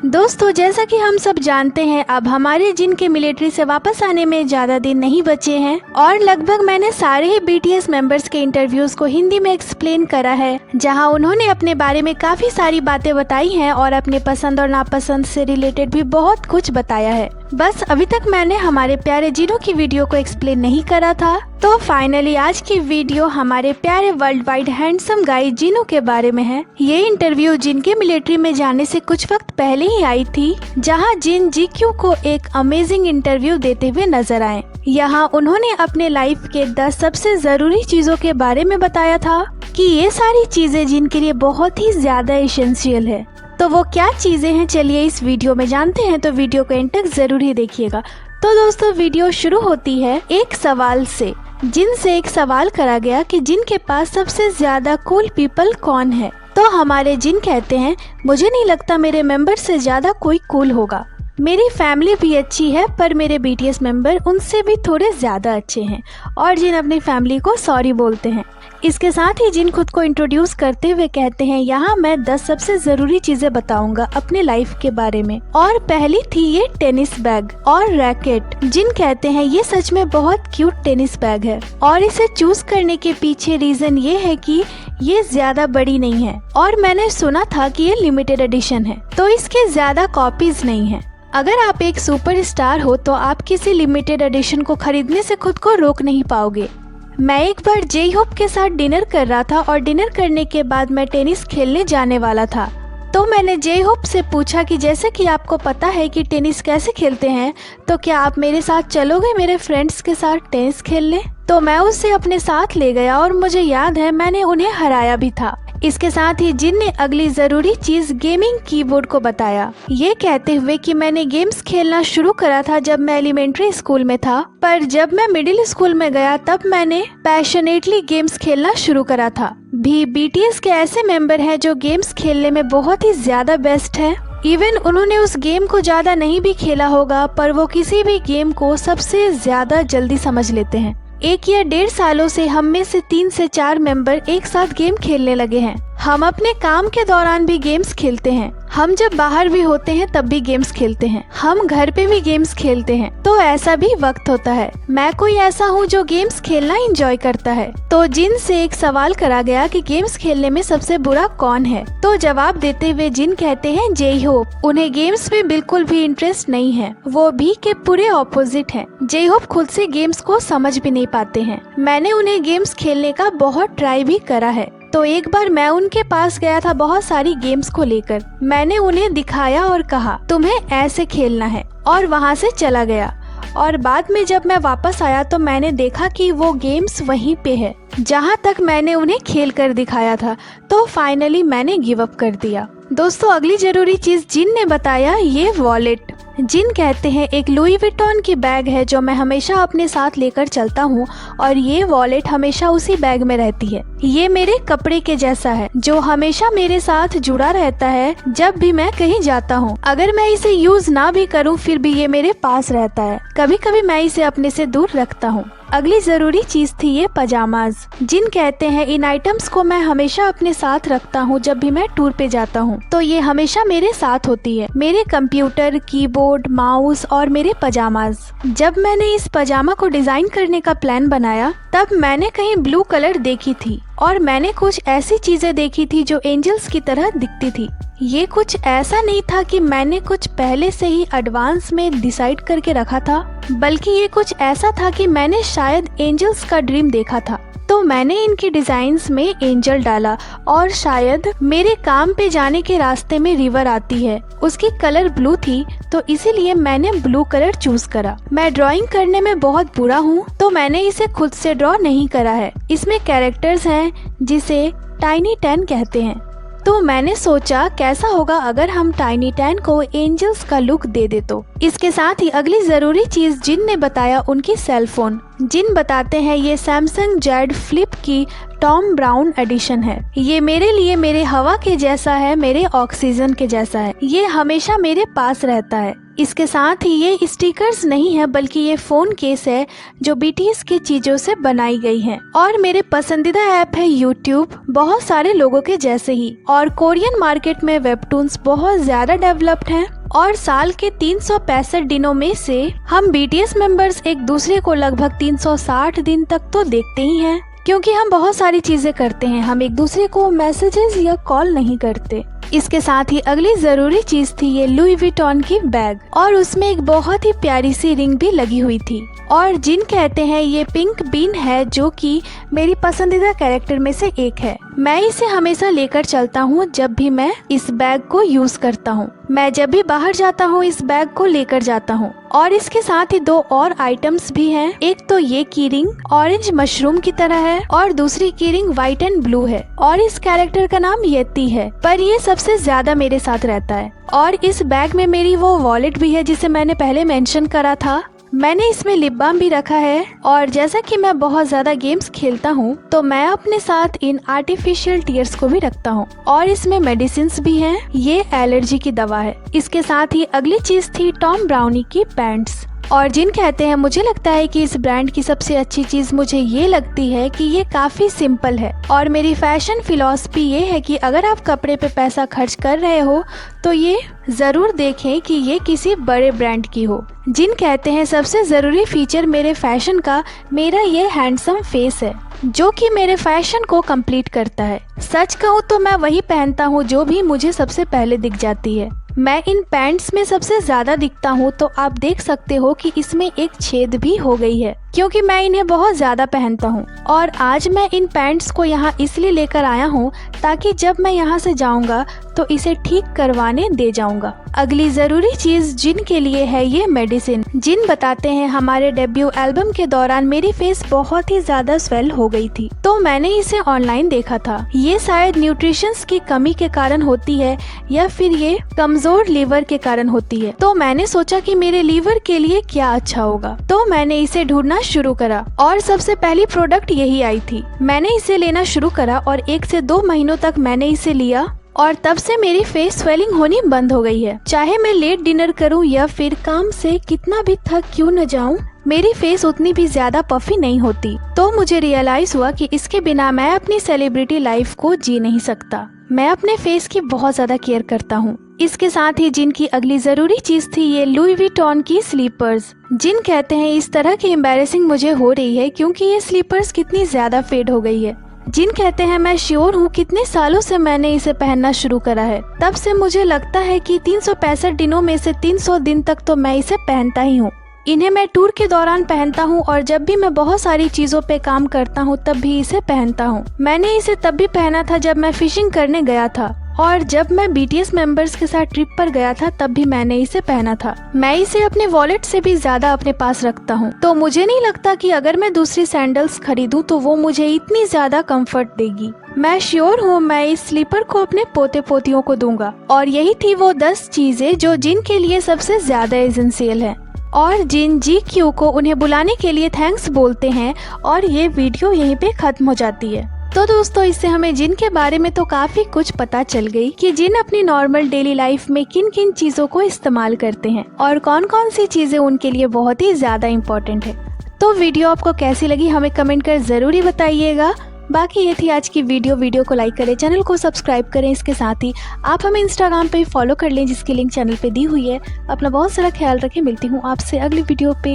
दोस्तों, जैसा कि हम सब जानते हैं, अब हमारे जिन के मिलिट्री से वापस आने में ज्यादा दिन नहीं बचे हैं और लगभग मैंने सारे ही बीटीएस मेंबर्स के इंटरव्यूज को हिंदी में एक्सप्लेन करा है, जहां उन्होंने अपने बारे में काफी सारी बातें बताई हैं और अपने पसंद और नापसंद से रिलेटेड भी बहुत कुछ बताया है। बस अभी तक मैंने हमारे प्यारे जिनों की वीडियो को एक्सप्लेन नहीं करा था, तो फाइनली आज की वीडियो हमारे प्यारे वर्ल्ड वाइड हैंडसम गाय जिनों के बारे में है। ये इंटरव्यू जिनके मिलिट्री में जाने से कुछ वक्त पहले ही आई थी, जहां जिन जीक्यू को एक अमेजिंग इंटरव्यू देते हुए नजर आए। यहाँ उन्होंने अपने लाइफ के 10 सबसे जरूरी चीजों के बारे में बताया था कि ये सारी चीजें जिनके लिए बहुत ही ज्यादा एसेंशियल है। तो वो क्या चीजें हैं, चलिए इस वीडियो में जानते हैं, तो वीडियो को एंड तक जरूर ही देखिएगा। तो दोस्तों, वीडियो शुरू होती है एक सवाल से, जिनसे एक सवाल करा गया कि जिनके पास सबसे ज्यादा कूल पीपल कौन है। तो हमारे जिन कहते हैं, मुझे नहीं लगता मेरे मेंबर से ज्यादा कोई कूल होगा। मेरी फैमिली भी अच्छी है, पर मेरे बीटीएस मेंबर उनसे भी थोड़े ज्यादा अच्छे हैं। और जिन अपनी फैमिली को सॉरी बोलते हैं। इसके साथ ही जिन खुद को इंट्रोड्यूस करते हुए कहते हैं, यहाँ मैं 10 सबसे जरूरी चीजें बताऊंगा अपने लाइफ के बारे में। और पहली थी ये टेनिस बैग और रैकेट। जिन कहते हैं ये सच में बहुत क्यूट टेनिस बैग है और इसे चूज करने के पीछे रीजन ये है कि ये ज्यादा बड़ी नहीं है और मैंने सुना था कि ये लिमिटेड एडिशन है, तो इसके ज्यादा कॉपीज नहीं है। अगर आप एक सुपरस्टार हो तो आप किसी लिमिटेड एडिशन को खरीदने से खुद को रोक नहीं पाओगे। मैं एक बार जेई होप के साथ डिनर कर रहा था और डिनर करने के बाद मैं टेनिस खेलने जाने वाला था। तो मैंने जेई होप से पूछा कि जैसे कि आपको पता है कि टेनिस कैसे खेलते हैं, तो क्या आप मेरे साथ चलोगे मेरे फ्रेंड्स के साथ टेनिस खेलने। तो मैं उसे अपने साथ ले गया और मुझे याद है मैंने उन्हें हराया भी था। इसके साथ ही जिन ने अगली जरूरी चीज गेमिंग कीबोर्ड को बताया, ये कहते हुए कि मैंने गेम्स खेलना शुरू करा था जब मैं एलिमेंट्री स्कूल में था, पर जब मैं मिडिल स्कूल में गया तब मैंने पैशनेटली गेम्स खेलना शुरू करा था। भी बीटीएस के ऐसे मेंबर हैं जो गेम्स खेलने में बहुत ही ज्यादा बेस्ट है। इवन उन्होंने उस गेम को ज्यादा नहीं भी खेला होगा, पर वो किसी भी गेम को सबसे ज्यादा जल्दी समझ लेते हैं। 1 या 1.5 सालों से हम में से 3 से 4 मेंबर एक साथ गेम खेलने लगे हैं। हम अपने काम के दौरान भी गेम्स खेलते हैं, हम जब बाहर भी होते हैं तब भी गेम्स खेलते हैं, हम घर पे भी गेम्स खेलते हैं। तो ऐसा भी वक्त होता है। मैं कोई ऐसा हूँ जो गेम्स खेलना एंजॉय करता है। तो जिन से एक सवाल करा गया कि गेम्स खेलने में सबसे बुरा कौन है, तो जवाब देते हुए जिन कहते हैं जेई होप। उन्हें गेम्स में बिल्कुल भी इंटरेस्ट नहीं है, वो भी के पूरे ऑपोजिट है। जेई होप खुद से गेम्स को समझ भी नहीं पाते हैं। मैंने उन्हें गेम्स खेलने का बहुत ट्राई भी करा है। तो एक बार मैं उनके पास गया था बहुत सारी गेम्स को लेकर। मैंने उन्हें दिखाया और कहा तुम्हें ऐसे खेलना है, और वहाँ से चला गया। और बाद में जब मैं वापस आया तो मैंने देखा कि वो गेम्स वहीं पे है जहाँ तक मैंने उन्हें खेल कर दिखाया था। तो फाइनली मैंने गिव अप कर दिया। दोस्तों, अगली जरूरी चीज जिन ने बताया, ये वॉलेट। जिन कहते हैं एक लुई विटॉन की बैग है जो मैं हमेशा अपने साथ लेकर चलता हूँ और ये वॉलेट हमेशा उसी बैग में रहती है। ये मेरे कपड़े के जैसा है जो हमेशा मेरे साथ जुड़ा रहता है जब भी मैं कहीं जाता हूँ। अगर मैं इसे यूज ना भी करूँ फिर भी ये मेरे पास रहता है। कभी कभी मैं इसे अपने से दूर रखता हूँ। अगली जरूरी चीज थी ये पजामाज। जिन कहते हैं इन आइटम्स को मैं हमेशा अपने साथ रखता हूँ जब भी मैं टूर पे जाता हूँ, तो ये हमेशा मेरे साथ होती है। मेरे कंप्यूटर, कीबोर्ड, माउस और मेरे पजामाज। जब मैंने इस पजामा को डिजाइन करने का प्लान बनाया तब मैंने कहीं ब्लू कलर देखी थी और मैंने कुछ ऐसी चीजें देखी थी जो एंजल्स की तरह दिखती थी। ये कुछ ऐसा नहीं था कि मैंने कुछ पहले से ही एडवांस में डिसाइड करके रखा था, बल्कि ये कुछ ऐसा था कि मैंने शायद एंजल्स का ड्रीम देखा था। तो मैंने इनकी डिजाइन्स में एंजल डाला और शायद मेरे काम पे जाने के रास्ते में रिवर आती है, उसकी कलर ब्लू थी, तो इसीलिए मैंने ब्लू कलर चूज करा। मैं ड्राइंग करने में बहुत बुरा हूँ, तो मैंने इसे खुद से ड्रॉ नहीं करा है। इसमें कैरेक्टर्स हैं जिसे टाइनी टैन कहते हैं। तो मैंने सोचा कैसा होगा अगर हम टाइनी टैन को एंजल्स का लुक दे दे। तो इसके साथ ही अगली जरूरी चीज जिन ने बताया, उनकी सेल फोन। जिन बताते हैं ये सैमसंग जेड फ्लिप की टॉम ब्राउन एडिशन है। ये मेरे लिए मेरे हवा के जैसा है, मेरे ऑक्सीजन के जैसा है। ये हमेशा मेरे पास रहता है। इसके साथ ही ये स्टिकर्स नहीं है, बल्कि ये फोन केस है जो बीटीएस की चीजों से बनाई गई है। और मेरे पसंदीदा ऐप है यूट्यूब, बहुत सारे लोगों के जैसे ही। और कोरियन मार्केट में वेबटून्स बहुत ज्यादा डेवलप्ड हैं। और साल के 365 दिनों में से हम BTS मेंबर्स एक दूसरे को लगभग 360 दिन तक तो देखते ही हैं, क्योंकि हम बहुत सारी चीजें करते हैं। हम एक दूसरे को मैसेजेस या कॉल नहीं करते। इसके साथ ही अगली जरूरी चीज थी ये लुई विटॉन की बैग, और उसमें एक बहुत ही प्यारी सी रिंग भी लगी हुई थी। और जिन कहते हैं ये पिंक बीन है, जो कि मेरी पसंदीदा कैरेक्टर में से एक है। मैं इसे हमेशा लेकर चलता हूँ जब भी मैं इस बैग को यूज करता हूँ। मैं जब भी बाहर जाता हूँ इस बैग को लेकर जाता हूँ। और इसके साथ ही 2 और आइटम्स भी हैं। एक तो ये की रिंग ऑरेंज मशरूम की तरह है और दूसरी की रिंग व्हाइट एंड ब्लू है। और इस कैरेक्टर का नाम येती है, पर ये सबसे ज्यादा मेरे साथ रहता है। और इस बैग में मेरी वो वॉलेट भी है जिसे मैंने पहले मेंशन करा था। मैंने इसमें लिप बाम भी रखा है। और जैसा कि मैं बहुत ज्यादा गेम्स खेलता हूँ तो मैं अपने साथ इन आर्टिफिशियल टीयर्स को भी रखता हूँ। और इसमें मेडिसिन भी हैं। ये एलर्जी की दवा है। इसके साथ ही अगली चीज थी टॉम ब्राउनी की पैंट्स। और जिन कहते हैं मुझे लगता है कि इस ब्रांड की सबसे अच्छी चीज मुझे ये लगती है कि ये काफी सिंपल है। और मेरी फैशन फिलॉसफी ये है कि अगर आप कपड़े पे पैसा खर्च कर रहे हो तो ये जरूर देखें कि ये किसी बड़े ब्रांड की हो। जिन कहते हैं सबसे जरूरी फीचर मेरे फैशन का मेरा ये हैंडसम फेस है, जो कि मेरे फैशन को कंप्लीट करता है। सच कहूँ तो मैं वही पहनता हूँ जो भी मुझे सबसे पहले दिख जाती है। मैं इन पैंट्स में सबसे ज्यादा दिखता हूँ, तो आप देख सकते हो कि इसमें एक छेद भी हो गई है, क्योंकि मैं इन्हें बहुत ज्यादा पहनता हूँ। और आज मैं इन पैंट्स को यहाँ इसलिए लेकर आया हूँ ताकि जब मैं यहाँ से जाऊँगा तो इसे ठीक करवाने दे जाऊँगा। अगली जरूरी चीज जिन के लिए है ये मेडिसिन। जिन बताते हैं हमारे डेब्यू एल्बम के दौरान मेरी फेस बहुत ही ज्यादा स्वेल हो गई थी, तो मैंने इसे ऑनलाइन देखा था। ये शायद न्यूट्रिशंस की कमी के कारण होती है या फिर ये कमजोर लीवर के कारण होती है। तो मैंने सोचा कि मेरे लीवर के लिए क्या अच्छा होगा, तो मैंने इसे ढूंढना शुरू करा और सबसे पहली प्रोडक्ट यही आई थी। मैंने इसे लेना शुरू करा और 1 से 2 महीनों तक मैंने इसे लिया और तब से मेरी फेस स्वेलिंग होनी बंद हो गई है। चाहे मैं लेट डिनर करूं या फिर काम से कितना भी थक क्यों न जाऊं, मेरी फेस उतनी भी ज्यादा पफी नहीं होती। तो मुझे रियलाइज हुआ कि इसके बिना मैं अपनी सेलिब्रिटी लाइफ को जी नहीं सकता। मैं अपने फेस की बहुत ज्यादा केयर करता हूँ। इसके साथ ही जिनकी अगली जरूरी चीज थी ये लुई विटॉन की स्लीपर्स। जिन कहते हैं इस तरह की एम्बैरेसिंग मुझे हो रही है क्योंकि ये स्लीपर्स कितनी ज्यादा फेड हो गई है। जिन कहते हैं मैं श्योर हूँ कितने सालों से मैंने इसे पहनना शुरू करा है, तब से मुझे लगता है कि 365 दिनों में से 300 दिन तक तो मैं इसे पहनता ही हूँ। इन्हें मैं टूर के दौरान पहनता हूँ और जब भी मैं बहुत सारी चीजों पे काम करता हूँ तब भी इसे पहनता हूँ। मैंने इसे तब भी पहना था जब मैं फिशिंग करने गया था, और जब मैं BTS मेंबर्स के साथ ट्रिप पर गया था तब भी मैंने इसे पहना था। मैं इसे अपने वॉलेट से भी ज्यादा अपने पास रखता हूँ, तो मुझे नहीं लगता कि अगर मैं दूसरी सैंडल्स खरीदूं तो वो मुझे इतनी ज्यादा कंफर्ट देगी। मैं श्योर हूँ मैं इस स्लीपर को अपने पोते पोतियों को दूंगा। और यही थी वो 10 चीजें जो जिन के लिए सबसे ज्यादा एसेंशियल है। और जिन GQ को उन्हें बुलाने के लिए थैंक्स बोलते हैं। और ये वीडियो यहीं पे खत्म हो जाती है। तो दोस्तों, इससे हमें जिन के बारे में तो काफी कुछ पता चल गई कि जिन अपनी नॉर्मल डेली लाइफ में किन किन चीजों को इस्तेमाल करते हैं और कौन कौन सी चीजें उनके लिए बहुत ही ज्यादा इम्पोर्टेंट है। तो वीडियो आपको कैसी लगी हमें कमेंट कर जरूर बताइएगा। बाकी ये थी आज की वीडियो को लाइक करें, चैनल को सब्सक्राइब करें। इसके साथ ही आप हमें इंस्टाग्राम पे फॉलो कर लें जिसकी लिंक चैनल पे दी हुई है। अपना बहुत सारा ख्याल रखें। मिलती हूँ आपसे अगली वीडियो पे।